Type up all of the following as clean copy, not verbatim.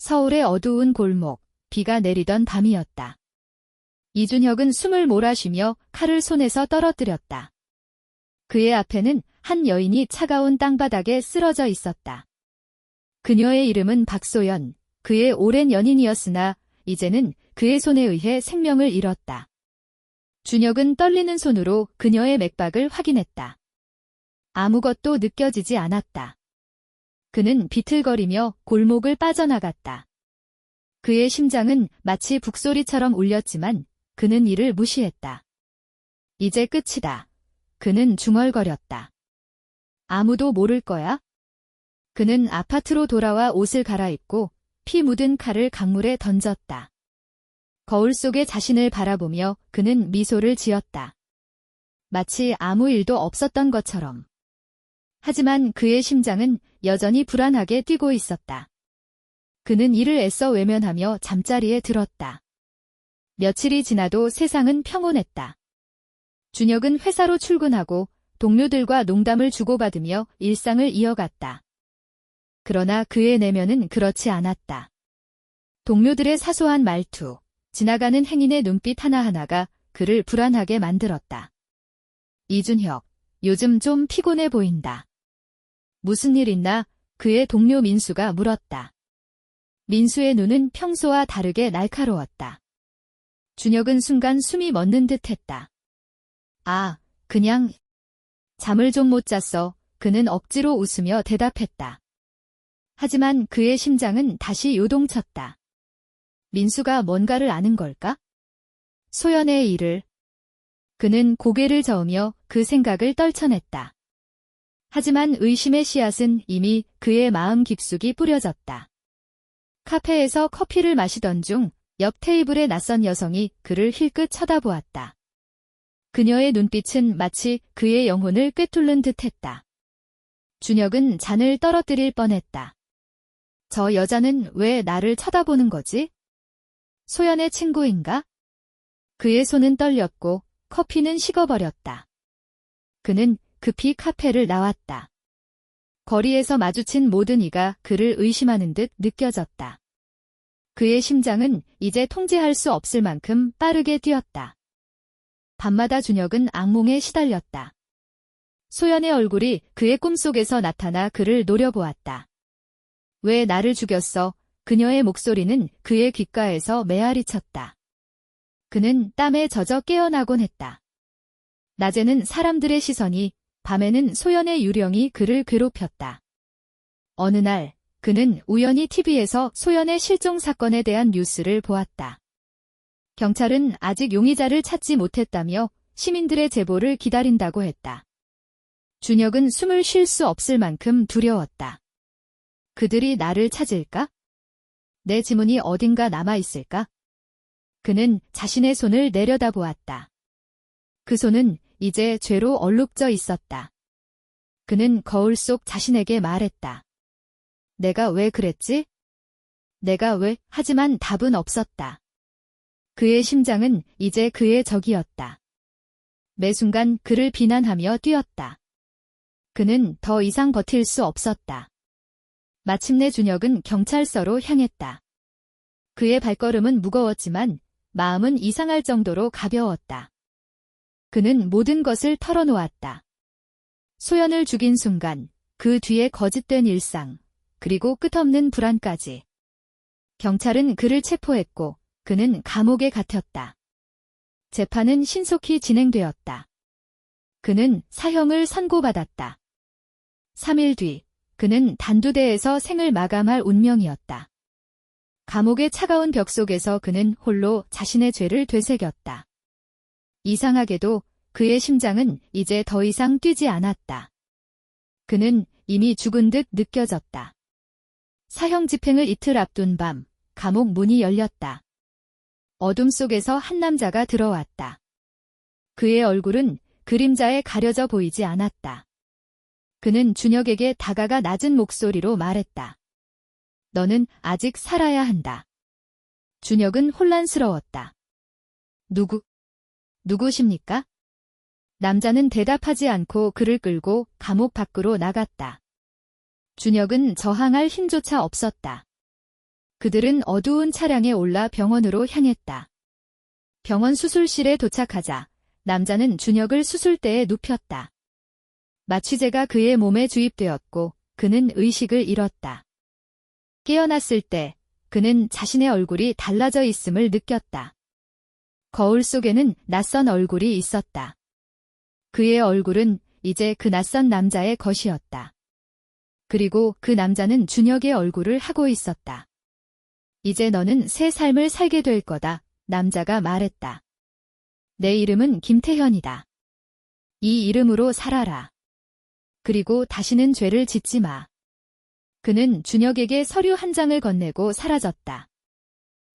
서울의 어두운 골목, 비가 내리던 밤이었다. 이준혁은 숨을 몰아쉬며 칼을 손에서 떨어뜨렸다. 그의 앞에는 한 여인이 차가운 땅바닥에 쓰러져 있었다. 그녀의 이름은 박소연, 그의 오랜 연인이었으나 이제는 그의 손에 의해 생명을 잃었다. 준혁은 떨리는 손으로 그녀의 맥박을 확인했다. 아무것도 느껴지지 않았다. 그는 비틀거리며 골목을 빠져나갔다. 그의 심장은 마치 북소리처럼 울렸지만 그는 이를 무시했다. 이제 끝이다. 그는 중얼거렸다. 아무도 모를 거야? 그는 아파트로 돌아와 옷을 갈아입고 피 묻은 칼을 강물에 던졌다. 거울 속에 자신을 바라보며 그는 미소를 지었다. 마치 아무 일도 없었던 것처럼. 하지만 그의 심장은 여전히 불안하게 뛰고 있었다. 그는 이를 애써 외면하며 잠자리에 들었다. 며칠이 지나도 세상은 평온했다. 준혁은 회사로 출근하고 동료들과 농담을 주고받으며 일상을 이어갔다. 그러나 그의 내면은 그렇지 않았다. 동료들의 사소한 말투, 지나가는 행인의 눈빛 하나하나가 그를 불안하게 만들었다. 이준혁, 요즘 좀 피곤해 보인다. 무슨 일 있나? 그의 동료 민수가 물었다. 민수의 눈은 평소와 다르게 날카로웠다. 준혁은 순간 숨이 멎는 듯 했다. 아, 그냥 잠을 좀 못 잤어. 그는 억지로 웃으며 대답했다. 하지만 그의 심장은 다시 요동쳤다. 민수가 뭔가를 아는 걸까? 소연의 일을. 그는 고개를 저으며 그 생각을 떨쳐냈다. 하지만 의심의 씨앗은 이미 그의 마음 깊숙이 뿌려졌다. 카페에서 커피를 마시던 중 옆 테이블의 낯선 여성이 그를 힐끗 쳐다보았다. 그녀의 눈빛은 마치 그의 영혼을 꿰뚫는 듯했다. 준혁은 잔을 떨어뜨릴 뻔했다. 저 여자는 왜 나를 쳐다보는 거지? 소연의 친구인가? 그의 손은 떨렸고 커피는 식어버렸다. 그는 급히 카페를 나왔다. 거리에서 마주친 모든 이가 그를 의심하는 듯 느껴졌다. 그의 심장은 이제 통제할 수 없을 만큼 빠르게 뛰었다. 밤마다 준혁은 악몽에 시달렸다. 소연의 얼굴이 그의 꿈속에서 나타나 그를 노려보았다. 왜 나를 죽였어? 그녀의 목소리는 그의 귓가에서 메아리 쳤다. 그는 땀에 젖어 깨어나곤 했다. 낮에는 사람들의 시선이, 밤에는 소연의 유령이 그를 괴롭혔다. 어느 날 그는 우연히 TV에서 소연의 실종 사건에 대한 뉴스를 보았다. 경찰은 아직 용의자를 찾지 못했다며 시민들의 제보를 기다린다고 했다. 준혁은 숨을 쉴 수 없을 만큼 두려웠다. 그들이 나를 찾을까? 내 지문이 어딘가 남아있을까? 그는 자신의 손을 내려다보았다. 그 손은 이제 죄로 얼룩져 있었다. 그는 거울 속 자신에게 말했다. 내가 왜 그랬지? 내가 왜? 하지만 답은 없었다. 그의 심장은 이제 그의 적이었다. 매 순간 그를 비난하며 뛰었다. 그는 더 이상 버틸 수 없었다. 마침내 준혁은 경찰서로 향했다. 그의 발걸음은 무거웠지만 마음은 이상할 정도로 가벼웠다. 그는 모든 것을 털어놓았다. 소연을 죽인 순간, 그 뒤에 거짓된 일상, 그리고 끝없는 불안까지. 경찰은 그를 체포했고 그는 감옥에 갇혔다. 재판은 신속히 진행되었다. 그는 사형을 선고받았다. 3일 뒤 그는 단두대에서 생을 마감할 운명이었다. 감옥의 차가운 벽 속에서 그는 홀로 자신의 죄를 되새겼다. 이상하게도 그의 심장은 이제 더 이상 뛰지 않았다. 그는 이미 죽은 듯 느껴졌다. 사형 집행을 이틀 앞둔 밤, 감옥 문이 열렸다. 어둠 속에서 한 남자가 들어왔다. 그의 얼굴은 그림자에 가려져 보이지 않았다. 그는 준혁에게 다가가 낮은 목소리로 말했다. 너는 아직 살아야 한다. 준혁은 혼란스러웠다. 누구십니까? 남자는 대답하지 않고 그를 끌고 감옥 밖으로 나갔다. 준혁은 저항할 힘조차 없었다. 그들은 어두운 차량에 올라 병원으로 향했다. 병원 수술실에 도착하자 남자는 준혁을 수술대에 눕혔다. 마취제가 그의 몸에 주입되었고 그는 의식을 잃었다. 깨어났을 때 그는 자신의 얼굴이 달라져 있음을 느꼈다. 거울 속에는 낯선 얼굴이 있었다. 그의 얼굴은 이제 그 낯선 남자의 것이었다. 그리고 그 남자는 준혁의 얼굴을 하고 있었다. 이제 너는 새 삶을 살게 될 거다, 남자가 말했다. 내 이름은 김태현이다. 이 이름으로 살아라. 그리고 다시는 죄를 짓지 마. 그는 준혁에게 서류 한 장을 건네고 사라졌다.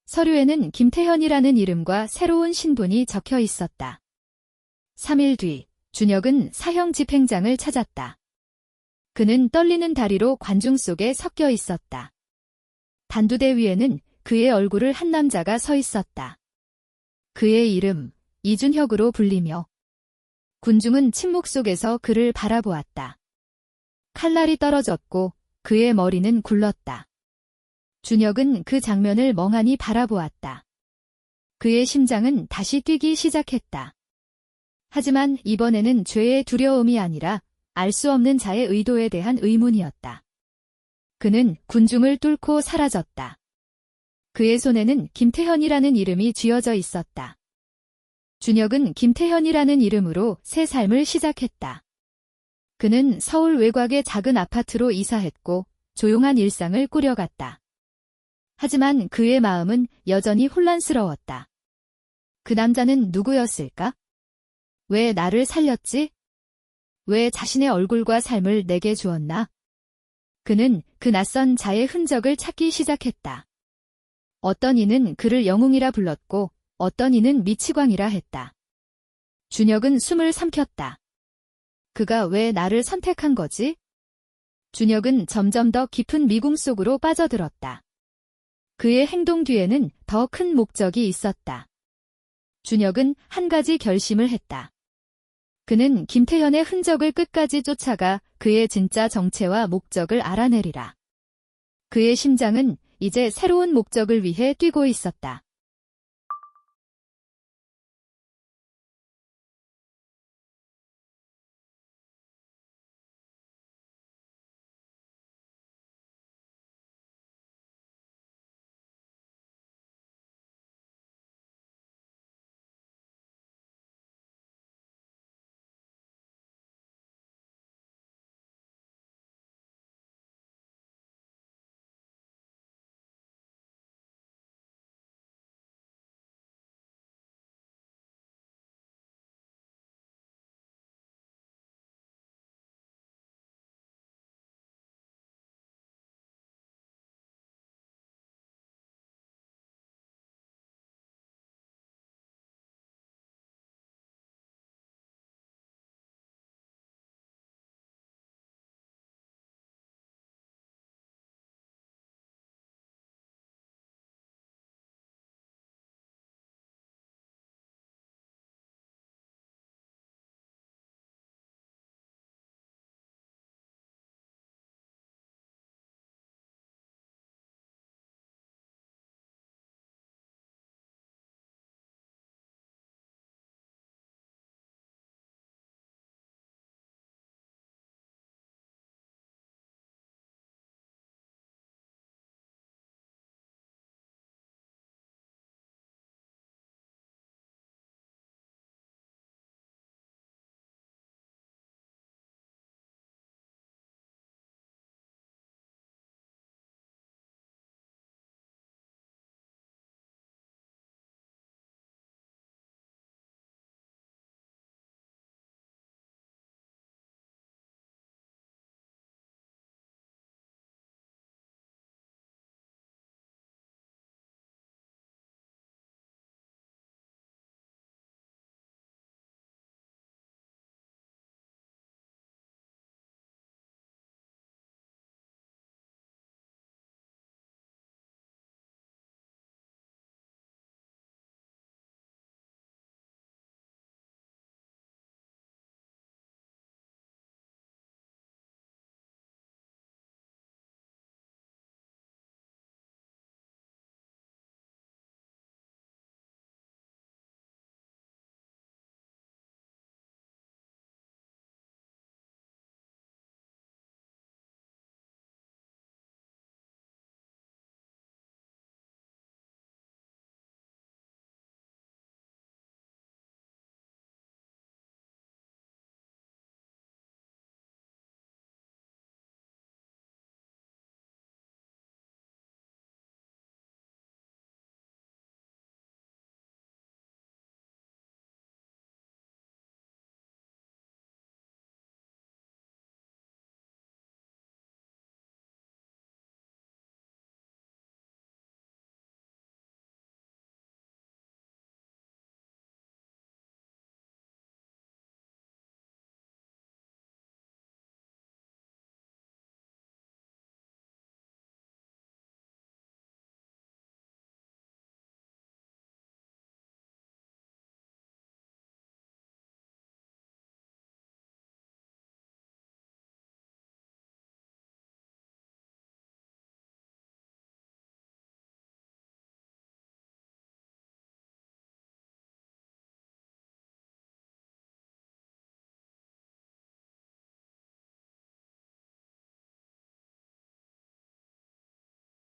서류에는 김태현이라는 이름과 새로운 신분이 적혀 있었다. 3일 뒤, 준혁은 사형 집행장을 찾았다. 그는 떨리는 다리로 관중 속에 섞여 있었다. 단두대 위에는 그의 얼굴을 한 남자가 서 있었다. 그의 이름, 이준혁으로 불리며 군중은 침묵 속에서 그를 바라보았다. 칼날이 떨어졌고 그의 머리는 굴렀다. 준혁은 그 장면을 멍하니 바라보았다. 그의 심장은 다시 뛰기 시작했다. 하지만 이번에는 죄의 두려움이 아니라 알 수 없는 자의 의도에 대한 의문이었다. 그는 군중을 뚫고 사라졌다. 그의 손에는 김태현이라는 이름이 쥐어져 있었다. 준혁은 김태현이라는 이름으로 새 삶을 시작했다. 그는 서울 외곽의 작은 아파트로 이사했고 조용한 일상을 꾸려갔다. 하지만 그의 마음은 여전히 혼란스러웠다. 그 남자는 누구였을까? 왜 나를 살렸지? 왜 자신의 얼굴과 삶을 내게 주었나? 그는 그 낯선 자의 흔적을 찾기 시작했다. 어떤 이는 그를 영웅이라 불렀고 어떤 이는 미치광이라 했다. 준혁은 숨을 삼켰다. 그가 왜 나를 선택한 거지? 준혁은 점점 더 깊은 미궁 속으로 빠져들었다. 그의 행동 뒤에는 더 큰 목적이 있었다. 준혁은 한 가지 결심을 했다. 그는 김태현의 흔적을 끝까지 쫓아가 그의 진짜 정체와 목적을 알아내리라. 그의 심장은 이제 새로운 목적을 위해 뛰고 있었다.